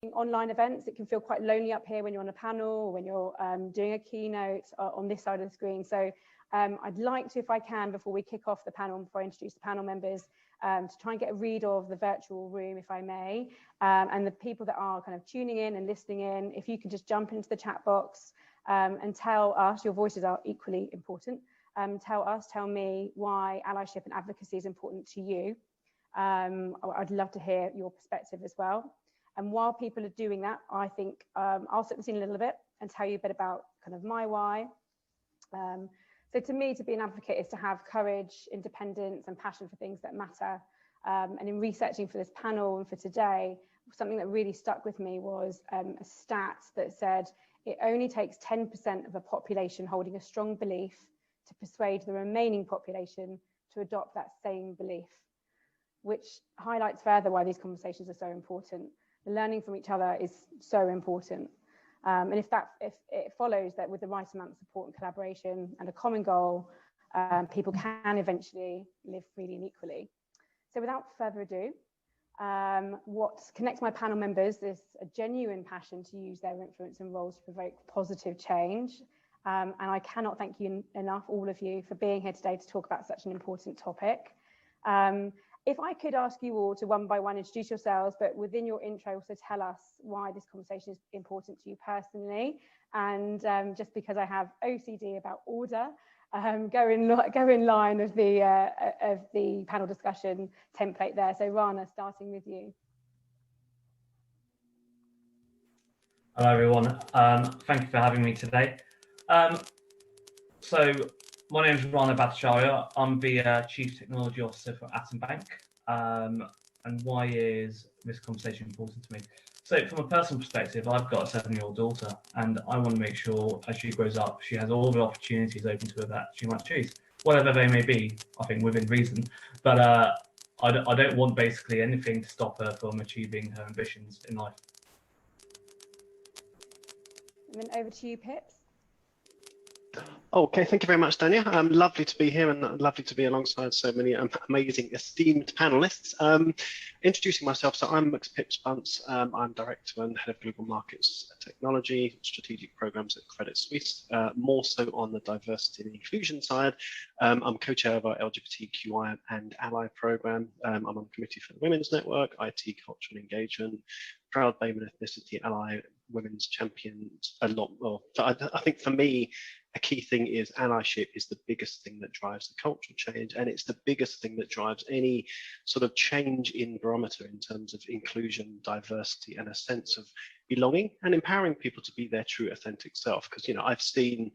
online events, it can feel quite lonely up here when you're on a panel or when you're doing a keynote on this side of the screen. So I'd like to, if I can, before we kick off the panel, before I introduce the panel members, to try and get a read of the virtual room, if I may, and the people that are kind of tuning in and listening in, if you can just jump into the chat box and tell us, your voices are equally important, tell me why allyship and advocacy is important to you. I'd love to hear your perspective as well. And while people are doing that, I think I'll set the scene a little bit and tell you a bit about kind of my why. So to me, to be an advocate is to have courage, independence, and passion for things that matter. And in researching for this panel and for today, something that really stuck with me was a stat that said it only takes 10% of a population holding a strong belief to persuade the remaining population to adopt that same belief, which highlights further why these conversations are so important. The learning from each other is so important. And if it follows that with the right amount of support and collaboration and a common goal, people can eventually live freely and equally. So without further ado, what connects my panel members is a genuine passion to use their influence and roles to provoke positive change. And I cannot thank you enough, all of you, for being here today to talk about such an important topic. If I could ask you all to one by one introduce yourselves, but within your intro also tell us why this conversation is important to you personally. And just because I have OCD about order, go in line of the panel discussion template there. So Rana, starting with you. Hello everyone, thank you for having me today. So my name is Rana Bhattacharya. I'm the Chief Technology Officer for Atom Bank. And why is this conversation important to me? So from a personal perspective, I've got a 7-year-old daughter, and I want to make sure as she grows up, she has all the opportunities open to her that she might choose, whatever they may be, I think within reason. But I don't want basically anything to stop her from achieving her ambitions in life. And then over to you, Pips. Okay, thank you very much, Dania. Lovely to be here and lovely to be alongside so many amazing, esteemed panelists. Introducing myself, so I'm Pips Bunce. I'm Director and Head of Global Markets Technology, Strategic Programs at Credit Suisse, more so on the diversity and inclusion side. I'm co-chair of our LGBTQI and Ally program. I'm on the committee for the Women's Network, IT, Culture and Engagement, proud BAME and Ethnicity Ally Women's Champions a lot more. So I think for me, a key thing is allyship is the biggest thing that drives the cultural change, and it's the biggest thing that drives any sort of change in barometer in terms of inclusion, diversity, and a sense of belonging and empowering people to be their true authentic self. Because, you know, I've seen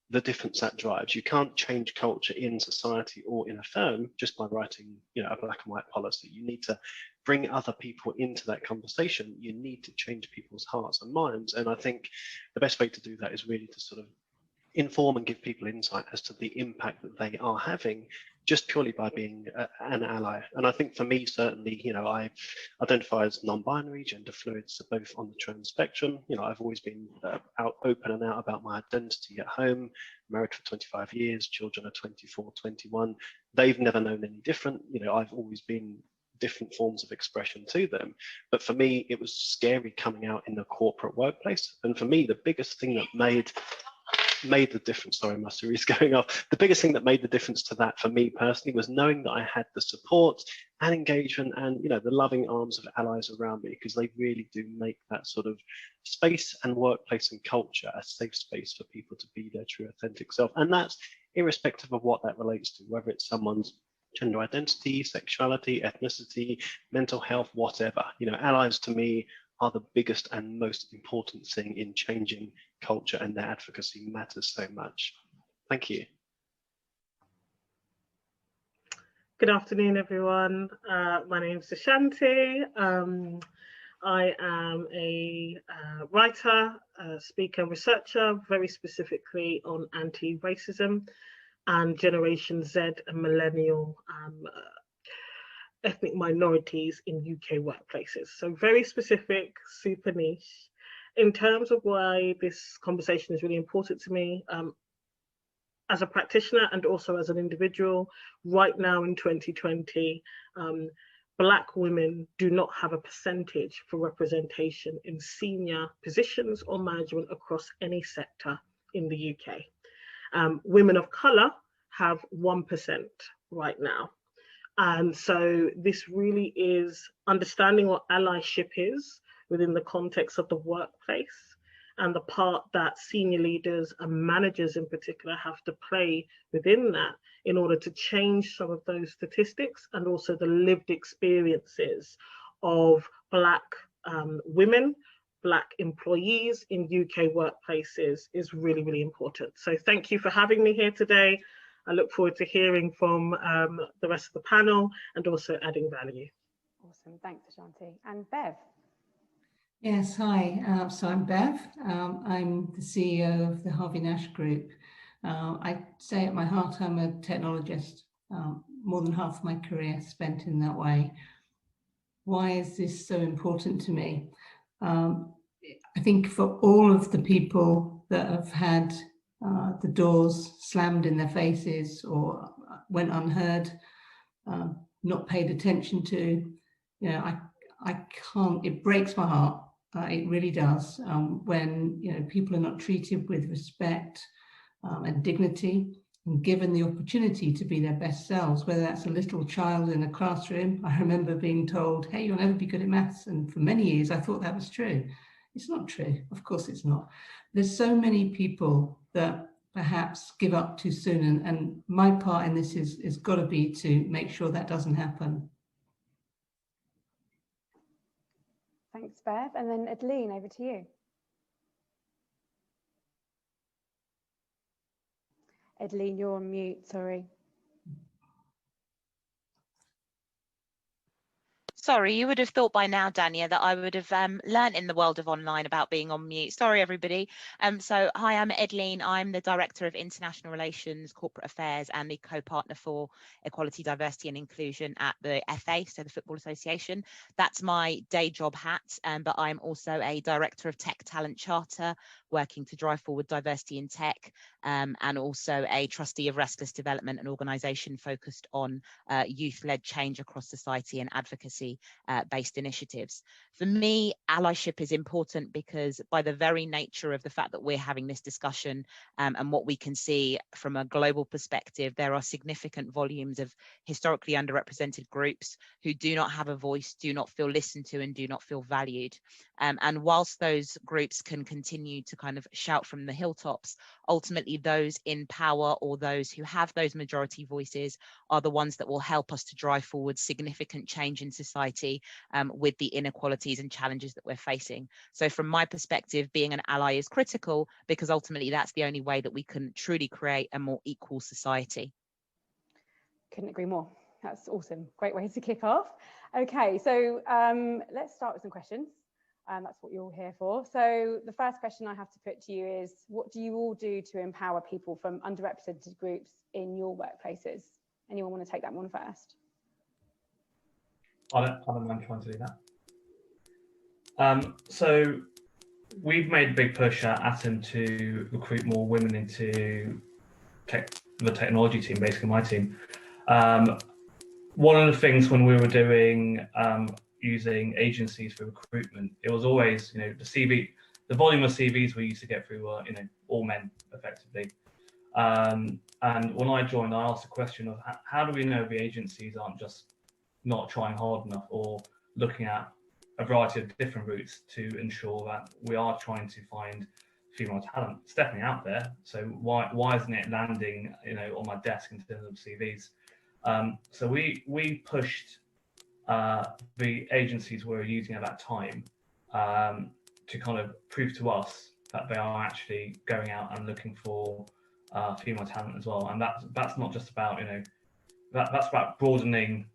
the difference that drives. You can't change culture in society or in a firm just by writing, you know, a black and white policy. You need to bring other people into that conversation. You need to change people's hearts and minds. And I think the best way to do that is really to sort of inform and give people insight as to the impact that they are having just purely by being an ally. And I think for me, certainly, you know, I identify as non-binary, gender fluid, so both on the trans spectrum. You know, I've always been open and out about my identity at home, married for 25 years, children are 24, 21. They've never known any different. You know, I've always been different forms of expression to them. But for me, it was scary coming out in the corporate workplace. And for me, the biggest thing that made the difference, sorry, my Siri's going off. The biggest thing that made the difference to that for me personally was knowing that I had the support and engagement and, you know, the loving arms of allies around me, because they really do make that sort of space and workplace and culture a safe space for people to be their true authentic self. And that's irrespective of what that relates to, whether it's someone's gender identity, sexuality, ethnicity, mental health, whatever. You know, allies to me are the biggest and most important thing in changing culture, and their advocacy matters so much. Thank you. Good afternoon, everyone. My name is Ashanti. I am a writer, speaker, and researcher, very specifically on anti-racism and Generation Z and millennial ethnic minorities in UK workplaces. So very specific, super niche. In terms of why this conversation is really important to me, as a practitioner and also as an individual, right now in 2020, Black women do not have a percentage for representation in senior positions or management across any sector in the UK. Women of colour have 1% right now. And so this really is understanding what allyship is within the context of the workplace, and the part that senior leaders and managers in particular have to play within that in order to change some of those statistics, and also the lived experiences of Black women, Black employees in UK workplaces is really, really important. So thank you for having me here today. I look forward to hearing from the rest of the panel and also adding value. Awesome, thanks Ashanti. And Bev. Yes, hi. So I'm Bev. I'm the CEO of the Harvey Nash Group. I say at my heart I'm a technologist. More than half of my career spent in that way. Why is this so important to me? I think for all of the people that have had the doors slammed in their faces or went unheard, not paid attention to, you know, I can't, it breaks my heart. It really does, when, you know, people are not treated with respect and dignity and given the opportunity to be their best selves, whether that's a little child in a classroom. I remember being told, hey, you'll never be good at maths. And for many years, I thought that was true. It's not true. Of course it's not. There's so many people that perhaps give up too soon. And my part in this is got to be to make sure that doesn't happen. Thanks, Bev. And then Edleen, over to you. Edleen, you're on mute, sorry. Sorry, you would have thought by now, Dania, that I would have learned in the world of online about being on mute. Sorry, everybody. So hi, I'm Edleen. I'm the Director of International Relations, Corporate Affairs, and the co-partner for Equality, Diversity and Inclusion at the FA, so the Football Association. That's my day job hat, but I'm also a Director of Tech Talent Charter, working to drive forward diversity in tech, and also a trustee of Restless Development, an organisation focused on youth-led change across society and advocacy based initiatives. For me, allyship is important because by the very nature of the fact that we're having this discussion and what we can see from a global perspective, there are significant volumes of historically underrepresented groups who do not have a voice, do not feel listened to, and do not feel valued. And whilst those groups can continue to kind of shout from the hilltops, ultimately those in power or those who have those majority voices are the ones that will help us to drive forward significant change in society with the inequalities and challenges that we're facing. So from my perspective, being an ally is critical because ultimately that's the only way that we can truly create a more equal society. Couldn't agree more. That's awesome. Great way to kick off. Okay, so let's start with some questions. That's what you're all here for. So the first question I have to put to you is, what do you all do to empower people from underrepresented groups in your workplaces? Anyone want to take that one first? I don't mind trying to do that. So we've made a big push at Atom to recruit more women into the technology team, basically my team. One of the things when we were doing using agencies for recruitment, it was always, you know, the volume of CVs we used to get through were, you know, all men effectively. And when I joined, I asked the question of how do we know the agencies aren't just not trying hard enough or looking at a variety of different routes to ensure that we are trying to find female talent. It's definitely out there, so why isn't it landing, you know, on my desk in terms of CVs? So we pushed the agencies we were using at that time to kind of prove to us that they are actually going out and looking for female talent as well. And that's not just about, you know, that's about broadening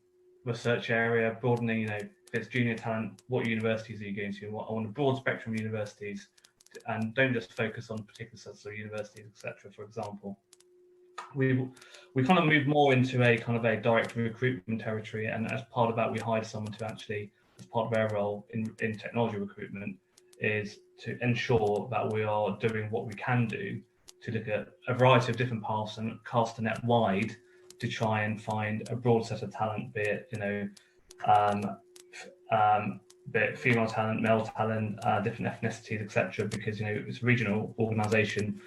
the search area, broadening, you know, if it's junior talent, what universities are you going to? I want a broad spectrum of universities, and don't just focus on particular sets of universities, etc. For example, we kind of moved more into a kind of a direct recruitment territory, and as part of that, we hired someone to actually, as part of their role in technology recruitment, is to ensure that we are doing what we can do to look at a variety of different paths and cast a net wide to try and find a broad set of talent, be it, you know, be it female talent, male talent, different ethnicities, etc. Because it's a regional organisation.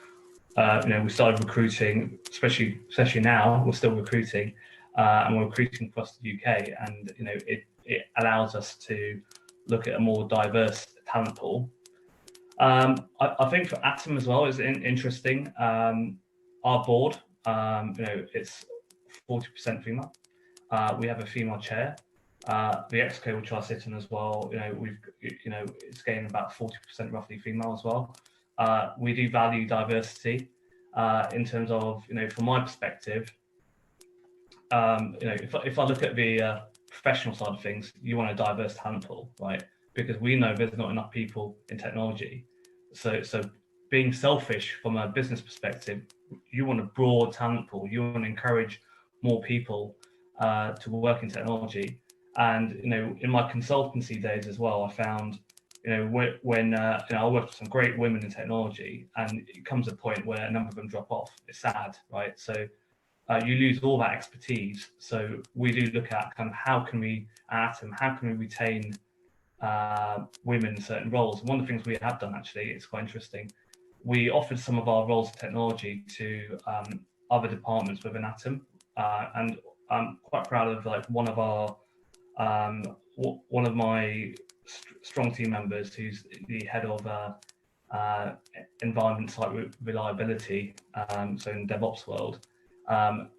We started recruiting, especially now we're still recruiting, and we're recruiting across the UK, and it allows us to look at a more diverse talent pool. I think for Atom as well is interesting. Our board, it's 40% female. We have a female chair. The Exco, which I sit in as well, it's getting about 40% roughly female as well. We do value diversity in terms of, from my perspective, if I look at the professional side of things, you want a diverse talent pool, right? Because we know there's not enough people in technology. So being selfish from a business perspective, you want a broad talent pool. You want to encourage more people to work in technology. And in my consultancy days as well, I found when I worked with some great women in technology, and it comes a point where a number of them drop off. It's sad, right? So you lose all that expertise. So we do look at kind of how can we retain women in certain roles. And one of the things we have done, actually, it's quite interesting. We offered some of our roles of technology to other departments within Atom, and I'm quite proud of one of my strong team members, who's the head of environment site reliability, so in DevOps world.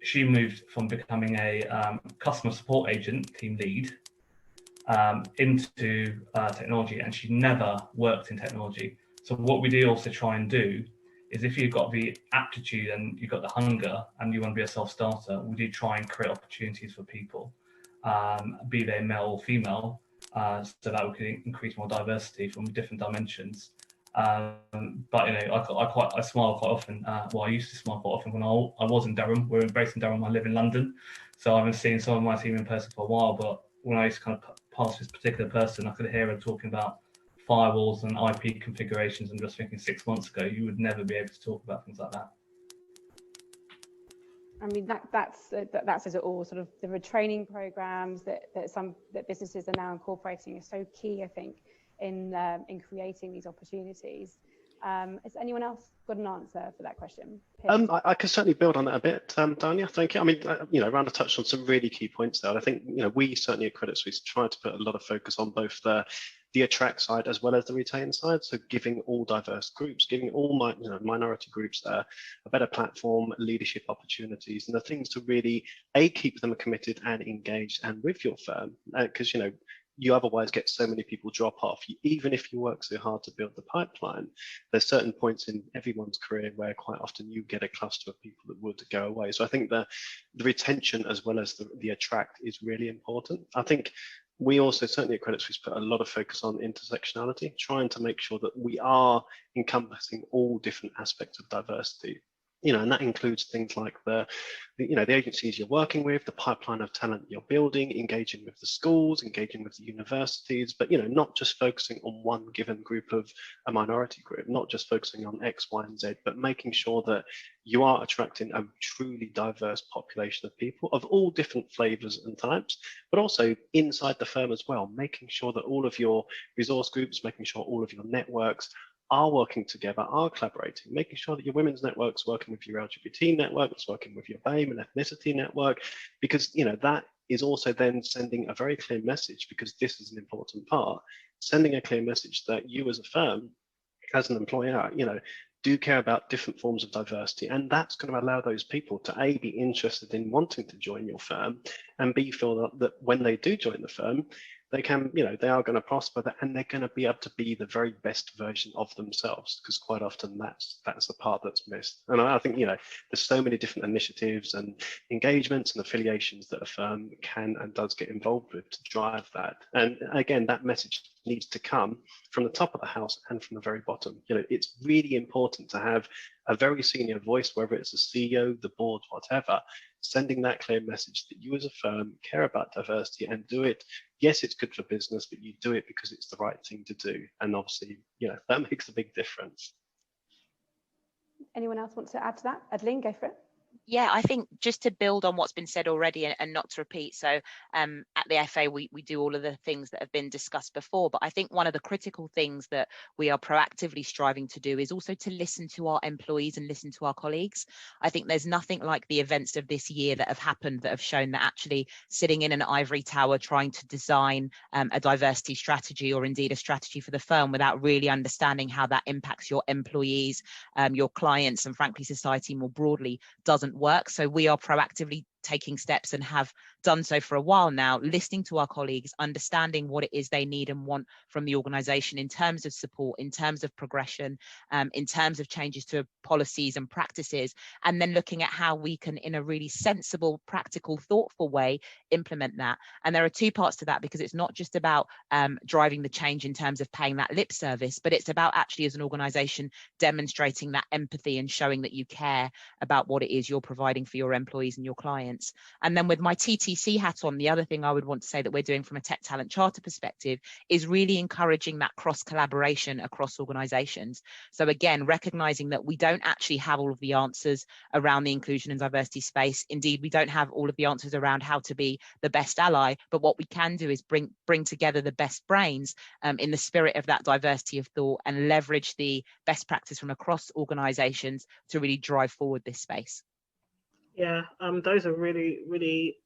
She moved from becoming a customer support agent, team lead, into technology, and she never worked in technology. So what we do also try and do is, if you've got the aptitude and you've got the hunger and you want to be a self-starter, we do try and create opportunities for people, be they male or female, so that we can increase more diversity from different dimensions. But I smile quite often. I used to smile quite often when I was in Durham. We're based in Durham. I live in London, so I haven't seen some of my team in person for a while. But when I used to kind of pass this particular person, I could hear her talking about firewalls and IP configurations, and just thinking 6 months ago you would never be able to talk about things like that. I mean, that's as it all. Sort of the retraining programs that businesses are now incorporating are so key, I think, in creating these opportunities. Has anyone else got an answer for that question? I can certainly build on that a bit, Dania. Thank you. I mean, Randa touched on some really key points there. I think we certainly at Credit Suisse try to put a lot of focus on both the attract side as well as the retain side. So giving all diverse groups, giving all minority groups there a better platform, leadership opportunities, and the things to really keep them committed and engaged and with your firm, because you otherwise get so many people drop off. Even if you work so hard to build the pipeline, there's certain points in everyone's career where quite often you get a cluster of people that would go away. So I think the retention as well as the attract is really important. I think we also certainly at Credit Suisse put a lot of focus on intersectionality, trying to make sure that we are encompassing all different aspects of diversity. And that includes things like the agencies you're working with, the pipeline of talent you're building, engaging with the schools, engaging with the universities, but not just focusing on one given group of a minority group, not just focusing on X, Y, and Z, but making sure that you are attracting a truly diverse population of people of all different flavors and types, but also inside the firm as well, making sure that all of your resource groups, making sure all of your networks are working together, are collaborating, making sure that your women's network's working with your LGBT network, it's working with your BAME and ethnicity network, because that is also then sending a very clear message, because this is an important part, sending a clear message that you as a firm, as an employer, do care about different forms of diversity, and that's going to allow those people to A, be interested in wanting to join your firm, and B, feel that when they do join the firm, they can, they are going to prosper, and they're going to be able to be the very best version of themselves, because quite often that's the part that's missed. And I think, there's so many different initiatives and engagements and affiliations that a firm can and does get involved with to drive that. And again, that message needs to come from the top of the house and from the very bottom. It's really important to have a very senior voice, whether it's a CEO, the board, whatever, sending that clear message that you as a firm care about diversity and do it. Yes, it's good for business, but you do it because it's the right thing to do. And obviously, that makes a big difference. Anyone else want to add to that? Edleen, go for it. Yeah, I think just to build on what's been said already and not to repeat. So at the FA, we do all of the things that have been discussed before. But I think one of the critical things that we are proactively striving to do is also to listen to our employees and listen to our colleagues. I think there's nothing like the events of this year that have happened that have shown that actually sitting in an ivory tower trying to design a diversity strategy, or indeed a strategy for the firm, without really understanding how that impacts your employees, your clients, and frankly society more broadly, doesn't work. So we are proactively taking steps, and have done so for a while now, listening to our colleagues, understanding what it is they need and want from the organisation in terms of support, in terms of progression, in terms of changes to policies and practices, and then looking at how we can, in a really sensible, practical, thoughtful way, implement that. And there are two parts to that, because it's not just about driving the change in terms of paying that lip service, but it's about actually, as an organisation, demonstrating that empathy and showing that you care about what it is you're providing for your employees and your clients. And then with my TTC hat on, the other thing I would want to say that we're doing from a tech talent charter perspective is really encouraging that cross collaboration across organizations. So again, recognizing that we don't actually have all of the answers around the inclusion and diversity space. Indeed, we don't have all of the answers around how to be the best ally, but what we can do is bring together the best brains in the spirit of that diversity of thought, and leverage the best practice from across organizations to really drive forward this space. Yeah, those are really, really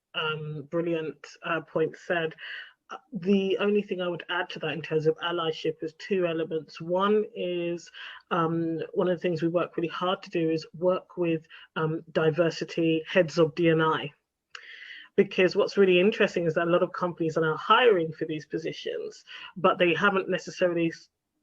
brilliant points said. The only thing I would add to that in terms of allyship is two elements. One is one of the things we work really hard to do is work with diversity heads of D&I. Because what's really interesting is that a lot of companies are now hiring for these positions, but they haven't necessarily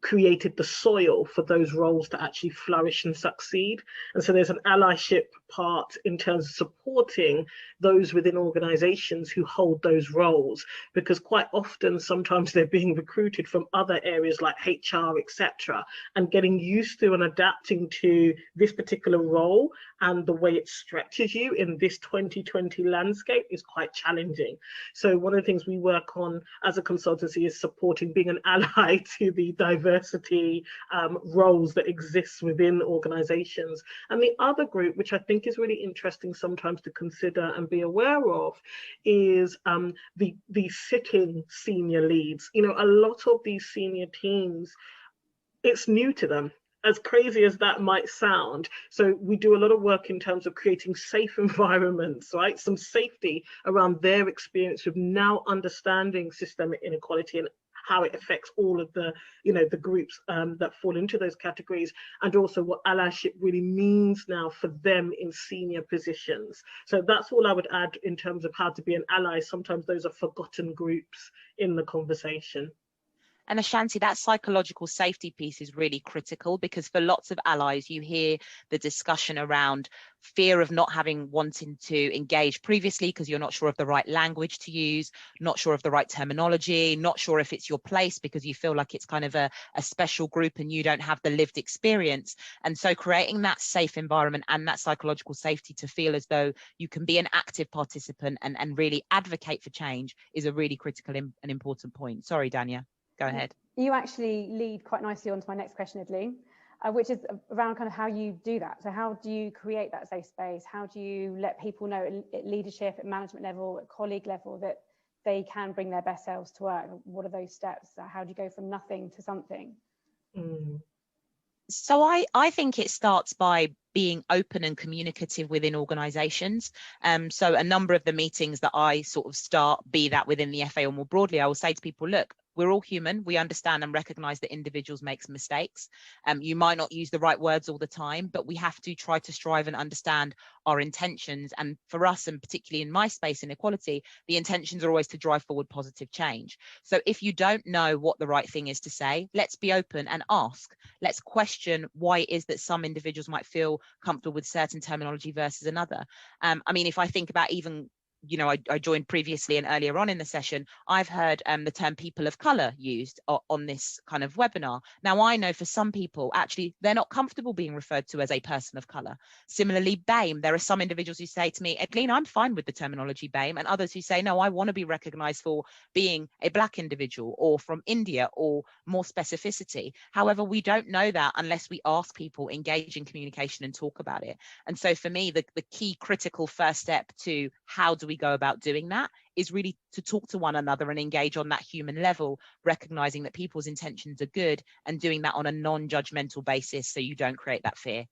created the soil for those roles to actually flourish and succeed. And so there's an allyship part in terms of supporting those within organizations who hold those roles, because quite often sometimes they're being recruited from other areas like HR, etc., and getting used to and adapting to this particular role and the way it stretches you in this 2020 landscape is quite challenging. So one of the things we work on as a consultancy is supporting, being an ally to the diversity roles that exist within organizations. And the other group, which I think is really interesting sometimes to consider and be aware of, is the sitting senior leads. You know, a lot of these senior teams, it's new to them, as crazy as that might sound. So we do a lot of work in terms of creating safe environments, right? Some safety around their experience with now understanding systemic inequality and how it affects all of the, you know, the groups that fall into those categories, and also what allyship really means now for them in senior positions. So that's all I would add in terms of how to be an ally. Sometimes those are forgotten groups in the conversation. And Ashanti, that psychological safety piece is really critical, because for lots of allies, you hear the discussion around fear of not having wanting to engage previously because you're not sure of the right language to use, not sure of the right terminology, not sure if it's your place because you feel like it's kind of a special group and you don't have the lived experience. And so creating that safe environment and that psychological safety to feel as though you can be an active participant and really advocate for change is a really critical and important point. Sorry, Dania. Go ahead. You actually lead quite nicely onto my next question, Edleen, which is around kind of how you do that. So how do you create that safe space? How do you let people know at leadership, at management level, at colleague level, that they can bring their best selves to work? What are those steps? How do you go from nothing to something? So I think it starts by being open and communicative within organizations. So a number of the meetings that I sort of start, be that within the FA or more broadly, I will say to people, look, we're all human. We understand and recognize that individuals make mistakes. You might not use the right words all the time, but we have to try to strive and understand our intentions. And for us, and particularly in my space in equality, the intentions are always to drive forward positive change. So if you don't know what the right thing is to say, let's be open and ask. Let's question why it is that some individuals might feel comfortable with certain terminology versus another. I mean, if I think about even you know, I joined previously and earlier on in the session, I've heard the term people of colour used on this kind of webinar. Now, I know for some people, actually, they're not comfortable being referred to as a person of colour. Similarly, BAME, there are some individuals who say to me, Edleen, I'm fine with the terminology BAME, and others who say, no, I want to be recognised for being a Black individual or from India or more specificity. However, we don't know that unless we ask people, engage in communication and talk about it. And so for me, the key critical first step to how do we go about doing that is really to talk to one another and engage on that human level, recognizing that people's intentions are good and doing that on a non-judgmental basis so you don't create that fear.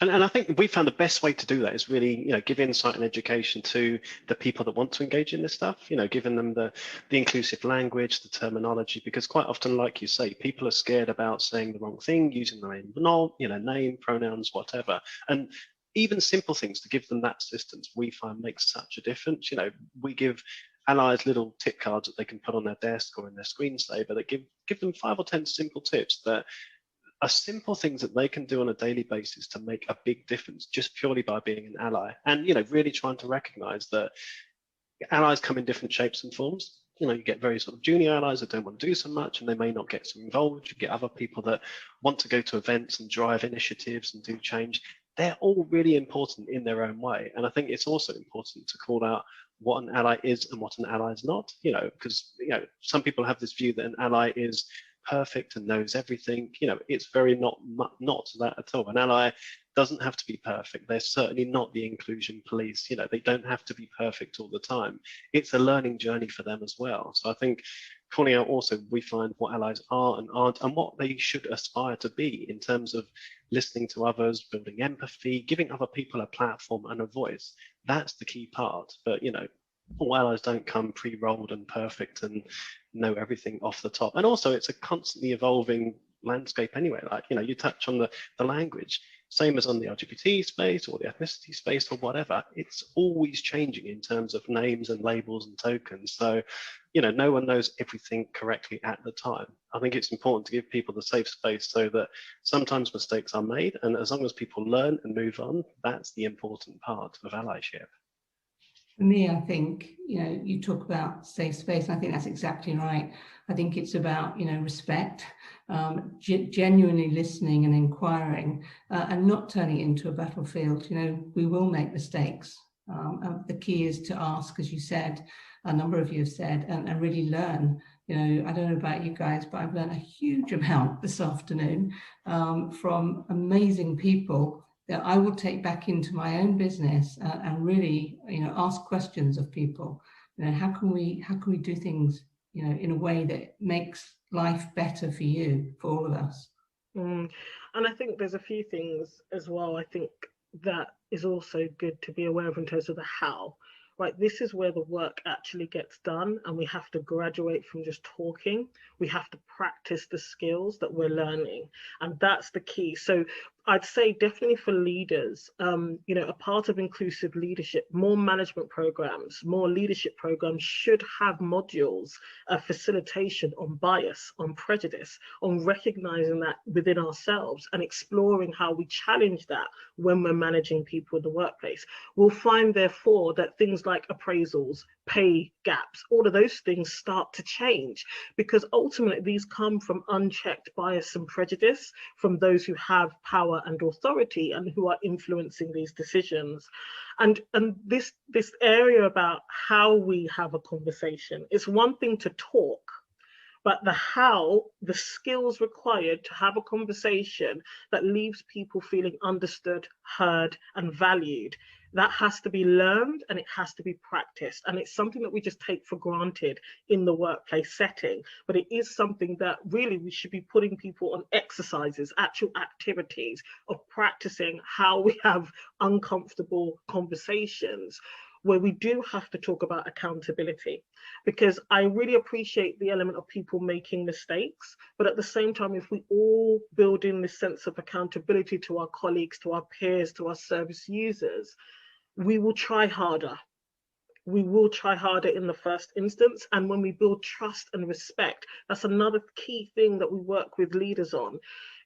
And I think we found the best way to do that is really, you know, give insight and education to the people that want to engage in this stuff, you know, giving them the inclusive language, the terminology, because quite often, like you say, people are scared about saying the wrong thing, using their own, you know, name, pronouns, whatever. And even simple things to give them that assistance, we find makes such a difference. You know, we give allies little tip cards that they can put on their desk or in their screensaver that give them 5 or 10 simple tips that are simple things that they can do on a daily basis to make a big difference just purely by being an ally. And, you know, really trying to recognize that allies come in different shapes and forms. You know, you get very sort of junior allies that don't want to do so much and they may not get so involved. You get other people that want to go to events and drive initiatives and do change. They're all really important in their own way. And I think it's also important to call out what an ally is and what an ally is not, you know, because, you know, some people have this view that an ally is perfect and knows everything. You know, it's very not that at all. An ally doesn't have to be perfect. They're certainly not the inclusion police. You know, they don't have to be perfect all the time. It's a learning journey for them as well. So I think calling out also, we find what allies are and aren't and what they should aspire to be in terms of listening to others, building empathy, giving other people a platform and a voice. That's the key part. But, you know, all allies don't come pre-rolled and perfect and know everything off the top. And also it's a constantly evolving landscape anyway. Like, you know, you touch on the language, same as on the LGBT space or the ethnicity space or whatever, it's always changing in terms of names and labels and tokens. So, you know, no one knows everything correctly at the time. I think it's important to give people the safe space so that sometimes mistakes are made. And as long as people learn and move on, that's the important part of allyship. For me, I think, you know, you talk about safe space, and I think that's exactly right. I think it's about, you know, respect, genuinely listening and inquiring, and not turning it into a battlefield. You know, we will make mistakes. The key is to ask, as you said, a number of you have said, and really learn. You know, I don't know about you guys, but I've learned a huge amount this afternoon from amazing people that I will take back into my own business and really, you know, ask questions of people. You know, how can we do things, you know, in a way that makes life better for you, for all of us? And I think there's a few things as well, I think that is also good to be aware of in terms of the how. Right, this is where the work actually gets done, and we have to graduate from just talking. We have to practice the skills that we're learning, and that's the key. So I'd say definitely for leaders, you know, a part of inclusive leadership, more management programs, more leadership programs should have modules of facilitation on bias, on prejudice, on recognizing that within ourselves and exploring how we challenge that when we're managing people in the workplace. We'll find, therefore, that things like appraisals, pay gaps, all of those things start to change, because ultimately these come from unchecked bias and prejudice from those who have power and authority and who are influencing these decisions. And this area about how we have a conversation, it's one thing to talk, but the how, the skills required to have a conversation that leaves people feeling understood, heard, and valued, that has to be learned and it has to be practiced. And it's something that we just take for granted in the workplace setting, but it is something that really we should be putting people on exercises, actual activities of practicing how we have uncomfortable conversations, where we do have to talk about accountability, because I really appreciate the element of people making mistakes, but at the same time, if we all build in this sense of accountability to our colleagues, to our peers, to our service users, we will try harder. we will try harder in the first instance. And when we build trust and respect, that's another key thing that we work with leaders on.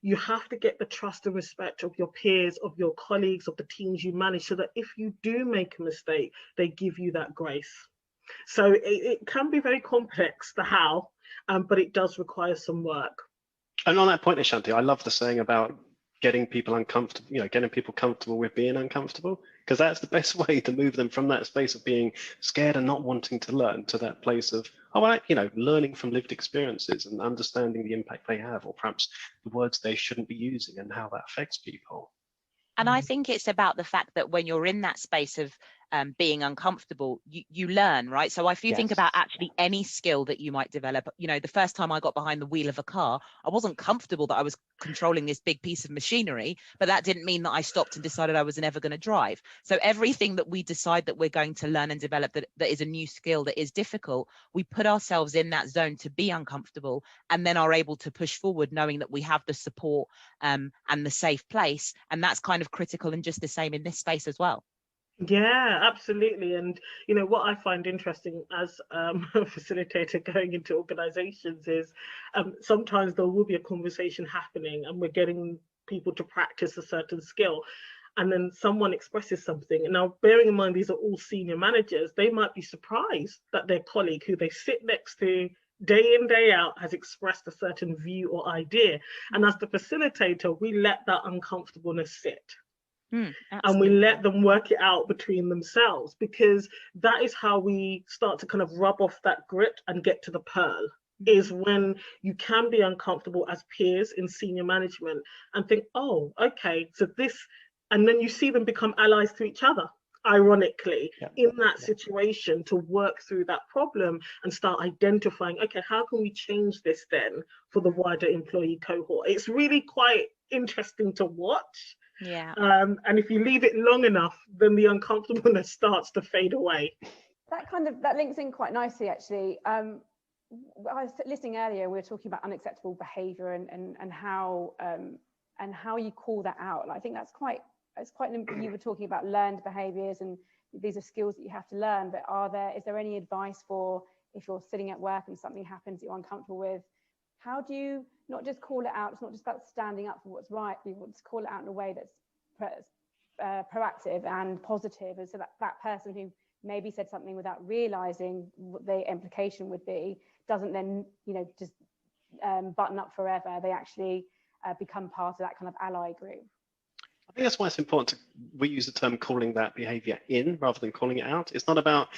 You have to get the trust and respect of your peers, of your colleagues, of the teams you manage, so that if you do make a mistake, they give you that grace. So it can be very complex, the how, but it does require some work. And on that point, Ashanti, I love the saying about getting people uncomfortable, getting people comfortable with being uncomfortable, because that's the best way to move them from that space of being scared and not wanting to learn to that place of, learning from lived experiences and understanding the impact they have, or perhaps the words they shouldn't be using and how that affects people. And I think it's about the fact that when you're in that space of being uncomfortable, you learn, right? So if you think about actually any skill that you might develop, the first time I got behind the wheel of a car, I wasn't comfortable that I was controlling this big piece of machinery, but that didn't mean that I stopped and decided I was never going to drive. So everything that we decide that we're going to learn and develop that is a new skill that is difficult, we put ourselves in that zone to be uncomfortable, and then are able to push forward knowing that we have the support and the safe place. And that's kind of critical, and just the same in this space as well. Yeah, absolutely. And what I find interesting as a facilitator going into organizations is sometimes there will be a conversation happening and we're getting people to practice a certain skill, and then someone expresses something. And now, bearing in mind these are all senior managers, they might be surprised that their colleague who they sit next to day in, day out has expressed a certain view or idea. And as the facilitator, we let that uncomfortableness sit. And we let them work it out between themselves, because that is how we start to kind of rub off that grit and get to the pearl, is when you can be uncomfortable as peers in senior management and think, oh, okay, so this, and then you see them become allies to each other, ironically, in that situation, to work through that problem and start identifying, okay, how can we change this then for the wider employee cohort? It's really quite interesting to watch. Yeah. And if you leave it long enough, then the uncomfortableness starts to fade away. That links in quite nicely, actually. I was listening earlier, we were talking about unacceptable behaviour and how you call that out. And I think you were talking about learned behaviours, and these are skills that you have to learn. But is there any advice for if you're sitting at work and something happens that you're uncomfortable with? How do you not just call it out? It's not just about standing up for what's right. You want to call it out in a way that's proactive and positive, and so that person who maybe said something without realizing what the implication would be doesn't then just button up forever. They actually become part of that kind of ally group. I think that's why it's important we use the term calling that behavior in rather than calling it out. It's not about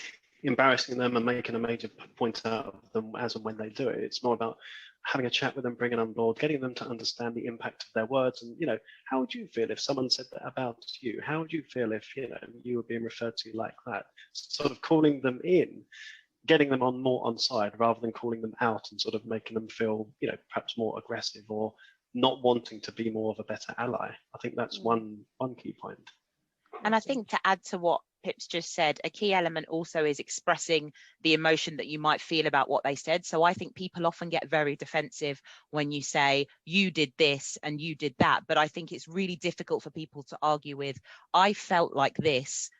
embarrassing them and making a major point out of them as and when they do it. It's more about having a chat with them, bringing them on board, getting them to understand the impact of their words. And, how would you feel if someone said that about you? How would you feel if, you were being referred to like that? Sort of calling them in, getting them more on side rather than calling them out and sort of making them feel, perhaps more aggressive or not wanting to be more of a better ally. I think that's one key point. And I think, to add to what Pip's just said, a key element also is expressing the emotion that you might feel about what they said. So I think people often get very defensive when you say, you did this and you did that. But I think it's really difficult for people to argue with, I felt like this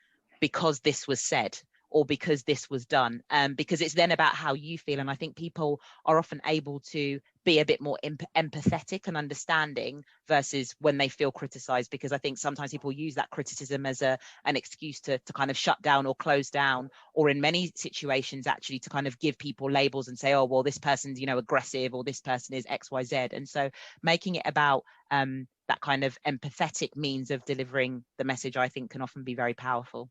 because this was said, or because this was done, because it's then about how you feel. And I think people are often able to be a bit more empathetic and understanding versus when they feel criticized, because I think sometimes people use that criticism as an excuse to kind of shut down or close down, or in many situations actually to kind of give people labels and say, oh, well, this person's, aggressive, or this person is XYZ. And so making it about that kind of empathetic means of delivering the message, I think, can often be very powerful.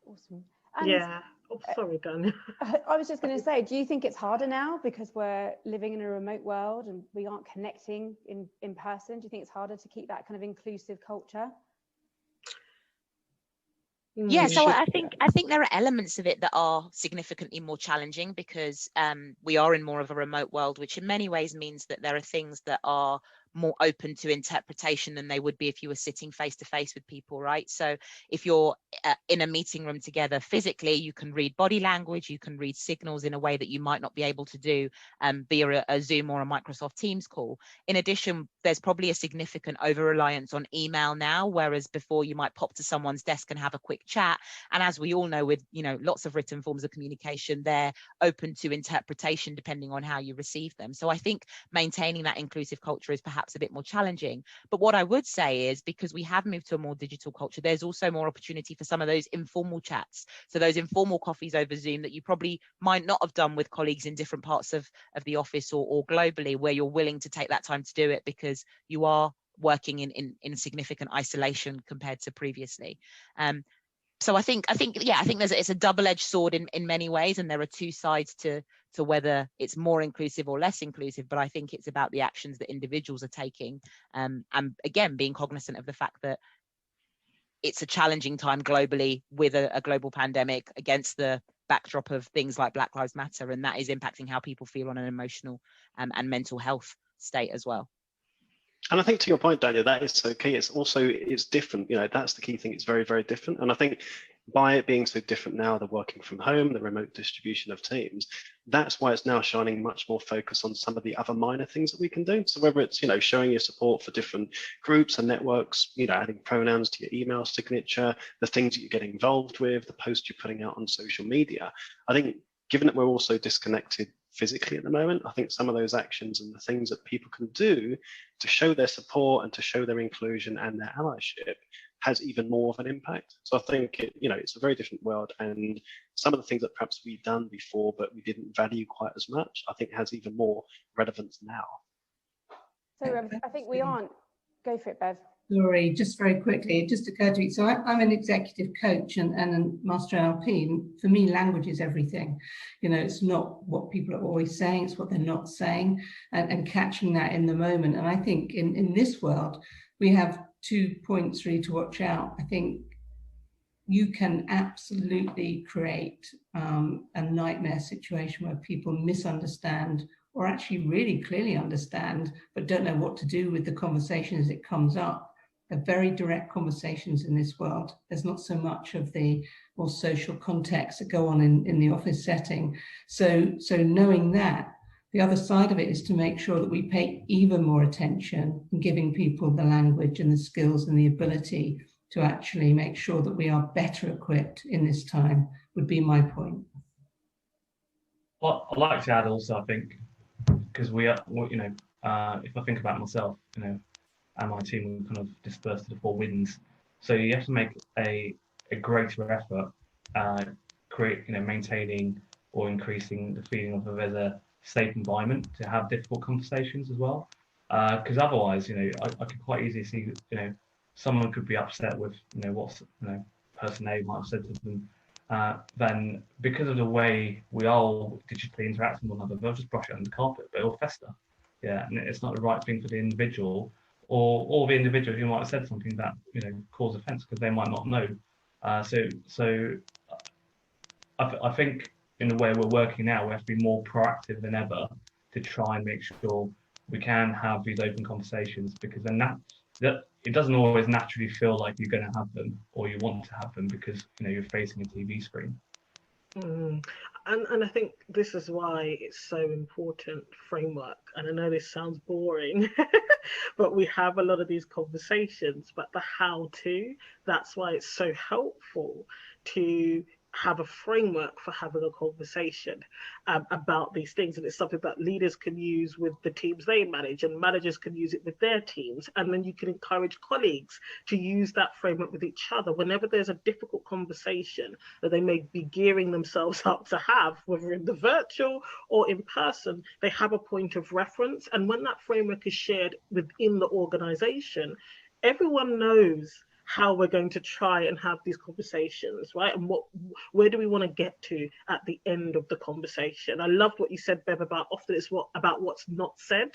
Awesome. And yeah. Oh, sorry, Dania. I was just going to say, do you think it's harder now because we're living in a remote world and we aren't connecting in person? Do you think it's harder to keep that kind of inclusive culture? Yeah, so I think there are elements of it that are significantly more challenging because we are in more of a remote world, which in many ways means that there are things that are more open to interpretation than they would be if you were sitting face to face with people, right? So if you're in a meeting room together physically, you can read body language, you can read signals in a way that you might not be able to do via a Zoom or a Microsoft Teams call. In addition, there's probably a significant over-reliance on email now, whereas before you might pop to someone's desk and have a quick chat. And as we all know, with lots of written forms of communication, they're open to interpretation depending on how you receive them. So I think maintaining that inclusive culture is perhaps a bit more challenging. But what I would say is, because we have moved to a more digital culture, there's also more opportunity for some of those informal chats. So those informal coffees over Zoom that you probably might not have done with colleagues in different parts of the office or globally, where you're willing to take that time to do it because you are working in significant isolation compared to previously. So I think it's a double-edged sword in many ways, and there are two sides to whether it's more inclusive or less inclusive. But I think it's about the actions that individuals are taking, and again, being cognizant of the fact that it's a challenging time globally with a global pandemic against the backdrop of things like Black Lives Matter, and that is impacting how people feel on an emotional and mental health state as well. And I think to your point, Dania, that is so key. It's different. That's the key thing. It's very, very different. And I think by it being so different now, the working from home, the remote distribution of teams, that's why it's now shining much more focus on some of the other minor things that we can do. So whether it's, showing your support for different groups and networks, adding pronouns to your email signature, the things that you get involved with, the posts you're putting out on social media. I think given that we're also disconnected physically at the moment, I think some of those actions and the things that people can do to show their support and to show their inclusion and their allyship has even more of an impact. So I think it's a very different world, and some of the things that perhaps we've done before but we didn't value quite as much, I think has even more relevance now. So I think we aren't. Go for it, Bev. Sorry, just very quickly, it just occurred to me. So I'm an executive coach and a master NLP, and for me, language is everything. It's not what people are always saying, it's what they're not saying, and catching that in the moment. And I think in this world, we have 2 points really to watch out. I think you can absolutely create a nightmare situation where people misunderstand or actually really clearly understand, but don't know what to do with the conversation as it comes up. They're very direct conversations in this world. There's not so much of the more social context that go on in the office setting. So knowing that, the other side of it is to make sure that we pay even more attention in giving people the language and the skills and the ability to actually make sure that we are better equipped in this time, would be my point. Well, I'd like to add also, I think, because we are, if I think about myself, and my team, we're kind of dispersed to the four winds. So you have to make a greater effort, maintaining or increasing the feeling of there's a safe environment to have difficult conversations as well. Because otherwise, I could quite easily see, someone could be upset with, what's, person A might have said to them. Then because of the way we all digitally interact with one another, they'll just brush it under the carpet, but it'll fester. Yeah, and it's not the right thing for the individual, or the individual who might have said something that cause offence because they might not know. So I think in the way we're working now, we have to be more proactive than ever to try and make sure we can have these open conversations, because then that it doesn't always naturally feel like you're going to have them or you want to have them because you're facing a TV screen. And I think this is why it's so important, framework. And I know this sounds boring, but we have a lot of these conversations, but the how to, that's why it's so helpful to have a framework for having a conversation about these things. And it's something that leaders can use with the teams they manage, and managers can use it with their teams. And then you can encourage colleagues to use that framework with each other whenever there's a difficult conversation that they may be gearing themselves up to have, whether in the virtual or in person. They have a point of reference. And when that framework is shared within the organization, everyone knows how we're going to try and have these conversations, right? And where do we want to get to at the end of the conversation? I loved what you said, Bev, about often it's about what's not said.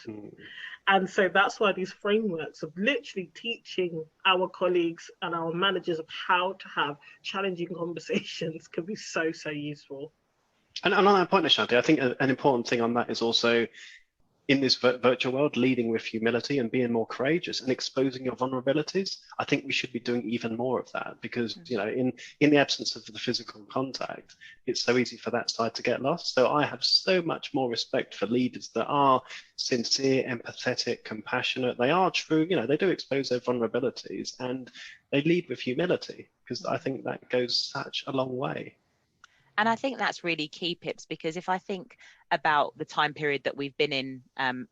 And so that's why these frameworks of literally teaching our colleagues and our managers of how to have challenging conversations can be so, so useful. And on that point, Ashanti, I think an important thing on that is also in this virtual world, leading with humility and being more courageous and exposing your vulnerabilities. I think we should be doing even more of that, because in the absence of the physical contact, it's so easy for that side to get lost. So I have so much more respect for leaders that are sincere, empathetic, compassionate. They are true, they do expose their vulnerabilities, and they lead with humility, because I think that goes such a long way. And I think that's really key, Pips, because if I think about the time period that we've been in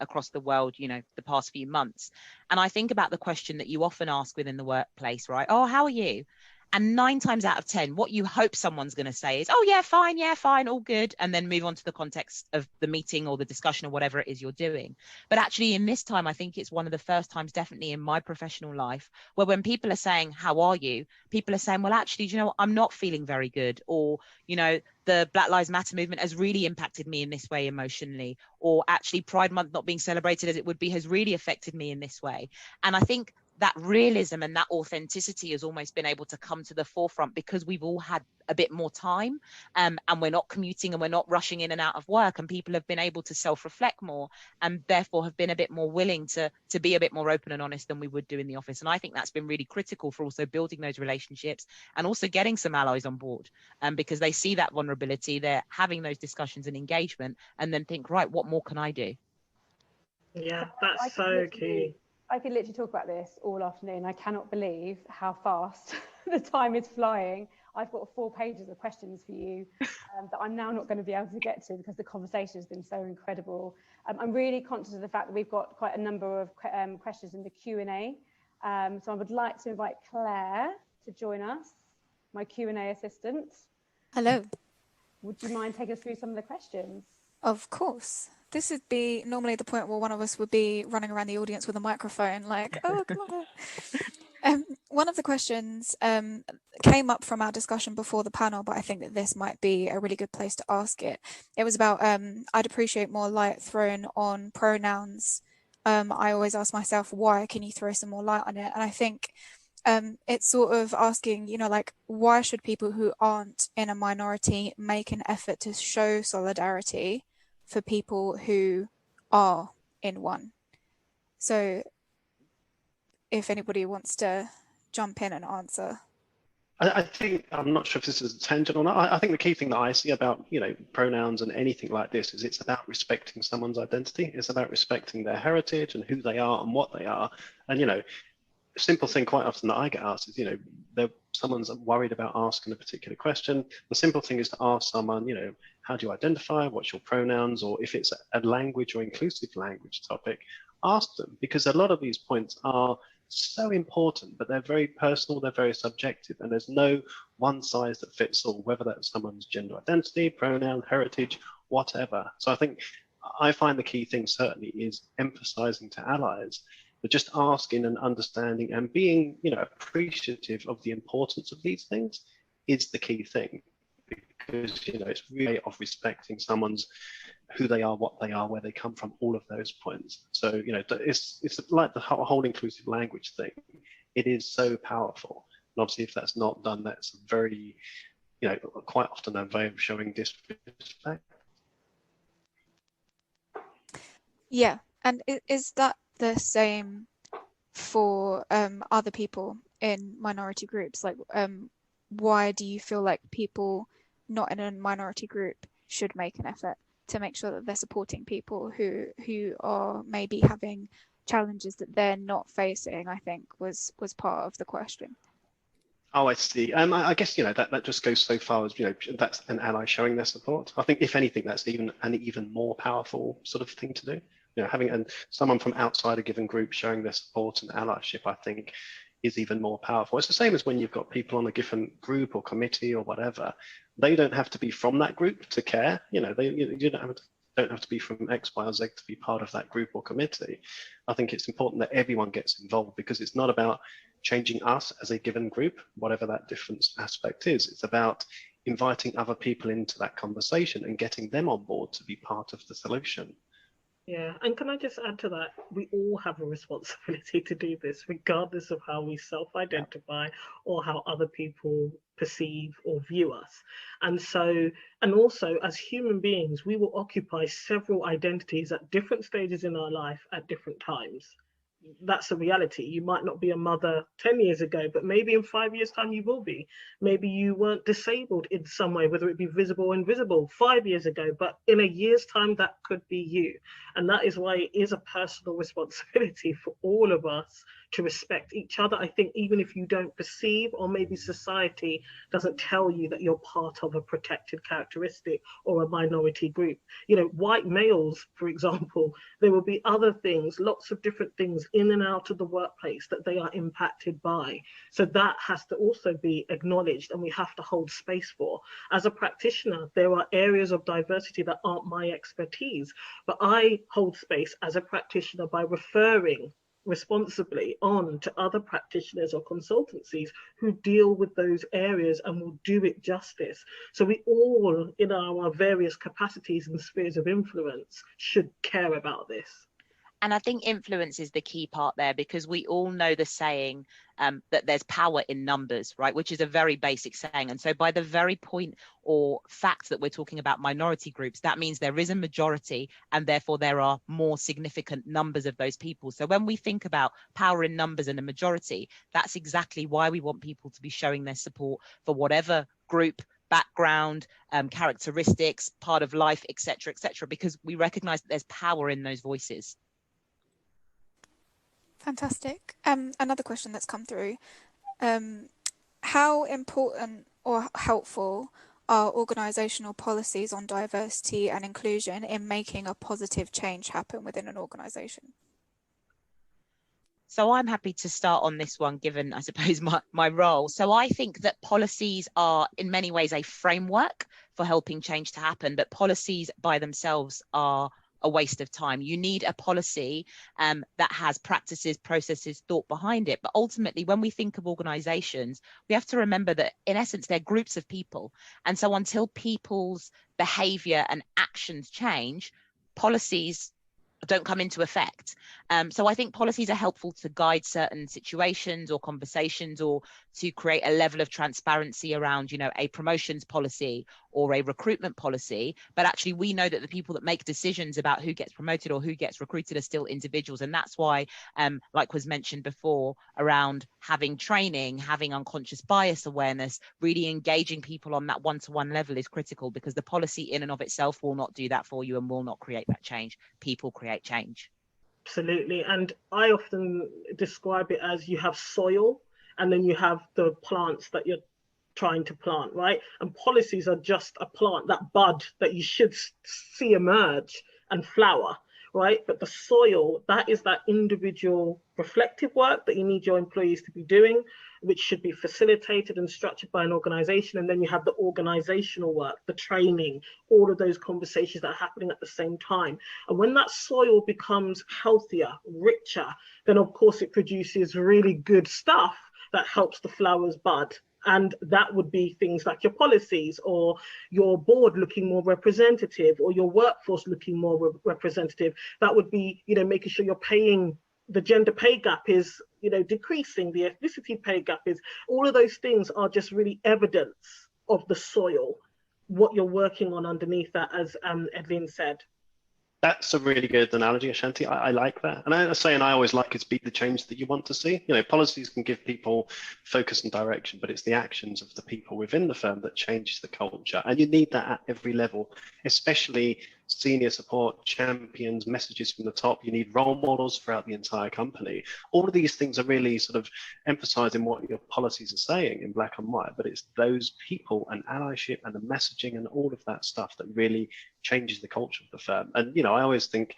across the world, the past few months, and I think about the question that you often ask within the workplace, right? Oh, how are you? And 9 times out of 10, what you hope someone's going to say is, oh, yeah, fine, all good. And then move on to the context of the meeting or the discussion or whatever it is you're doing. But actually in this time, I think it's one of the first times definitely in my professional life where when people are saying, how are you? People are saying, well, actually, I'm not feeling very good. Or, the Black Lives Matter movement has really impacted me in this way emotionally. Or actually Pride Month not being celebrated as it would be has really affected me in this way. And I think that realism and that authenticity has almost been able to come to the forefront because we've all had a bit more time, and we're not commuting and we're not rushing in and out of work, and people have been able to self-reflect more and therefore have been a bit more willing to be a bit more open and honest than we would do in the office. And I think that's been really critical for also building those relationships and also getting some allies on board, because they see that vulnerability, they're having those discussions and engagement, and then think, right, what more can I do? Yeah, that's so key. I could literally talk about this all afternoon. I cannot believe how fast the time is flying. I've got 4 pages of questions for you that I'm now not going to be able to get to because the conversation has been so incredible. I'm really conscious of the fact that we've got quite a number of questions in the Q&A. So I would like to invite Claire to join us, my Q&A assistant. Hello. Would you mind taking us through some of the questions? Of course. This would be normally the point where one of us would be running around the audience with a microphone like, oh, come on. One of the questions came up from our discussion before the panel, but I think that this might be a really good place to ask it. It was about, I'd appreciate more light thrown on pronouns. I always ask myself, why? Can you throw some more light on it? And I think it's sort of asking, why should people who aren't in a minority make an effort to show solidarity for people who are in one? So if anybody wants to jump in and answer. I think, I'm not sure if this is a tangent or not. I think the key thing that I see about, pronouns and anything like this is it's about respecting someone's identity. It's about respecting their heritage and who they are and what they are. And, a simple thing quite often that I get asked is, someone's worried about asking a particular question. The simple thing is to ask someone, how do you identify? What's your pronouns? Or if it's a language or inclusive language topic, ask them, because a lot of these points are so important, but they're very personal, they're very subjective, and there's no one size that fits all, whether that's someone's gender identity, pronoun, heritage, whatever. So I find the key thing certainly is emphasizing to allies but just asking and understanding and being, appreciative of the importance of these things is the key thing, because, it's really of respecting someone's who they are, what they are, where they come from, all of those points. So, it's like the whole inclusive language thing. It is so powerful. And obviously, if that's not done, that's a very, quite often a way of showing disrespect. Yeah, and is that the same for other people in minority groups? Like, why do you feel like people not in a minority group should make an effort to make sure that they're supporting people who are maybe having challenges that they're not facing? I think was part of the question. Oh, I see. I guess, that just goes so far as, that's an ally showing their support. I think if anything, that's an even more powerful sort of thing to do. Having someone from outside a given group showing their support and allyship, I think, is even more powerful. It's the same as when you've got people on a different group or committee or whatever. They don't have to be from that group to care. You don't have to be from X, Y, or Z to be part of that group or committee. I think it's important that everyone gets involved, because it's not about changing us as a given group, whatever that difference aspect is. It's about inviting other people into that conversation and getting them on board to be part of the solution. Yeah, and can I just add to that? We all have a responsibility to do this, regardless of how we self-identify or how other people perceive or view us. And so, and also as human beings, we will occupy several identities at different stages in our life at different times. That's a reality. You might not be a mother 10 years ago, but maybe in 5 years' time you will be. Maybe you weren't disabled in some way, whether it be visible or invisible 5 years ago, but in a year's time that could be you. And that is why it is a personal responsibility for all of us to respect each other. I think even if you don't perceive, or maybe society doesn't tell you that you're part of a protected characteristic or a minority group. You know, white males, for example, there will be other things, lots of different things in and out of the workplace that they are impacted by. So that has to also be acknowledged, and we have to hold space for. As a practitioner, there are areas of diversity that aren't my expertise, but I hold space as a practitioner by referring responsibly on to other practitioners or consultancies who deal with those areas and will do it justice. So we all, in our various capacities and spheres of influence, should care about this. And I think influence is the key part there, because we all know the saying that there's power in numbers, right? Which is a very basic saying. And so by the very point or fact that we're talking about minority groups, that means there is a majority, and therefore there are more significant numbers of those people. So when we think about power in numbers and a majority, that's exactly why we want people to be showing their support for whatever group, background, characteristics, part of life, etc., because we recognize that there's power in those voices. Fantastic. Another question that's come through. How important or helpful are organisational policies on diversity and inclusion in making a positive change happen within an organisation? So I'm happy to start on this one, given, I suppose, my role. So I think that policies are in many ways a framework for helping change to happen, but policies by themselves are a waste of time. You need a policy that has practices, processes, thought behind it. But ultimately, when we think of organizations, we have to remember that in essence, they're groups of people. And so until people's behavior and actions change, policies don't come into effect. So I think policies are helpful to guide certain situations or conversations, or to create a level of transparency around, you know, a promotions policy or a recruitment policy. But actually, we know that the people that make decisions about who gets promoted or who gets recruited are still individuals. And that's why, like was mentioned before, around having training, having unconscious bias awareness, really engaging people on that one-to-one level is critical, because the policy in and of itself will not do that for you and will not create that change. People create change. Absolutely. And I often describe it as you have soil, and then you have the plants that you're trying to plant, right? And policies are just a plant, that bud that you should see emerge and flower, right? But the soil, that is that individual reflective work that you need your employees to be doing, which should be facilitated and structured by an organization. And then you have the organizational work, the training, all of those conversations that are happening at the same time. And when that soil becomes healthier, richer, then of course it produces really good stuff that helps the flowers bud. And that would be things like your policies, or your board looking more representative, or your workforce looking more representative. That would be, you know, making sure you're paying, the gender pay gap is, you know, decreasing, the ethnicity pay gap is, all of those things are just really evidence of the soil, what you're working on underneath that, as Edleen said. That's a really good analogy, Ashanti. I like that. And I always like it to be the change that you want to see. You know, policies can give people focus and direction, but it's the actions of the people within the firm that changes the culture. And you need that at every level, especially senior support, champions, messages from the top. You need role models throughout the entire company. All of these things are really sort of emphasizing what your policies are saying in black and white, but it's those people and allyship and the messaging and all of that stuff that really changes the culture of the firm. And, you know, I always think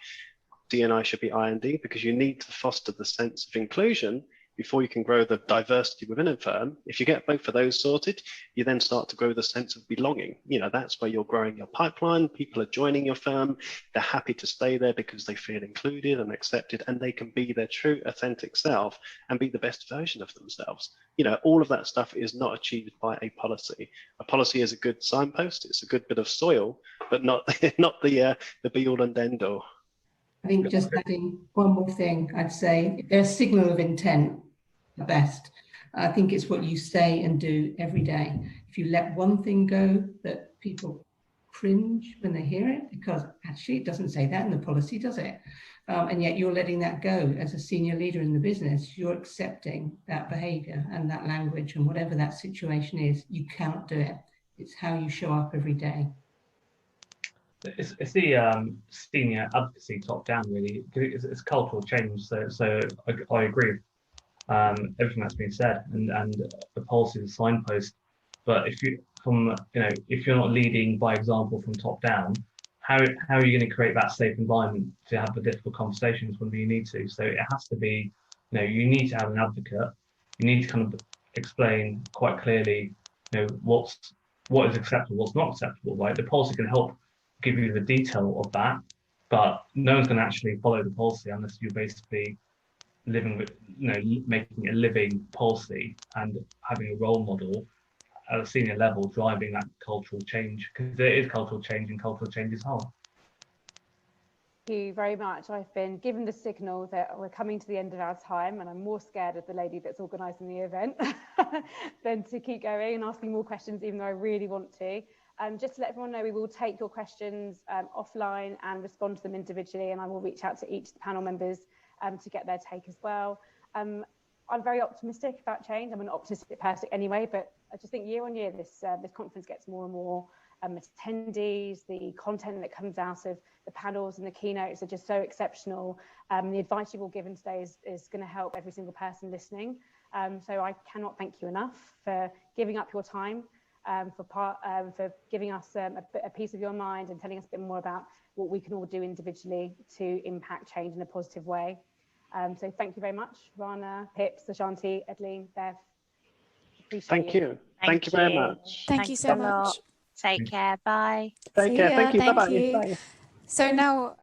D&I should be I&D, because you need to foster the sense of inclusion before you can grow the diversity within a firm. If you get both of those sorted, you then start to grow the sense of belonging. You know, that's where you're growing your pipeline. People are joining your firm. They're happy to stay there because they feel included and accepted, and they can be their true, authentic self and be the best version of themselves. You know, all of that stuff is not achieved by a policy. A policy is a good signpost. It's a good bit of soil, but not the be all and end all. I think just adding one more thing, I'd say, if there's a signal of intent, the best. I think it's what you say and do every day. If you let one thing go that people cringe when they hear it, because actually it doesn't say that in the policy, does it? And yet you're letting that go as a senior leader in the business. You're accepting that behavior and that language, and whatever that situation is, you cannot do it. It's how you show up every day. It's the senior advocacy top down, really. It's cultural change. So I agree with everything that's been said, and the policy is a signpost. But if you're not leading by example from top down, how are you going to create that safe environment to have the difficult conversations when you need to? So it has to be, you need to have an advocate. You need to kind of explain quite clearly, what is acceptable, what's not acceptable, right? The policy can help give you the detail of that, but no one's going to actually follow the policy unless you're basically living with, making a living policy and having a role model at a senior level driving that cultural change, because there is cultural change and cultural change is hard. Thank you very much. I've been given the signal that we're coming to the end of our time, and I'm more scared of the lady that's organising the event than to keep going and asking more questions, even though I really want to. Just to let everyone know, we will take your questions offline and respond to them individually, and I will reach out to each of the panel members to get their take as well. I'm very optimistic about change. I'm an optimistic person anyway, but I just think year on year this conference gets more and more attendees. The content that comes out of the panels and the keynotes are just so exceptional. The advice you've all given today is going to help every single person listening. So I cannot thank you enough for giving up your time, for giving us a piece of your mind and telling us a bit more about what we can all do individually to impact change in a positive way. So thank you very much, Rana, Pips, Ashanti, Edleen, Bev. Thank you. Thank you very much. Thank you so much. Take care. Bye. Take care. Thank you. Bye-bye. Thank you. Bye. So now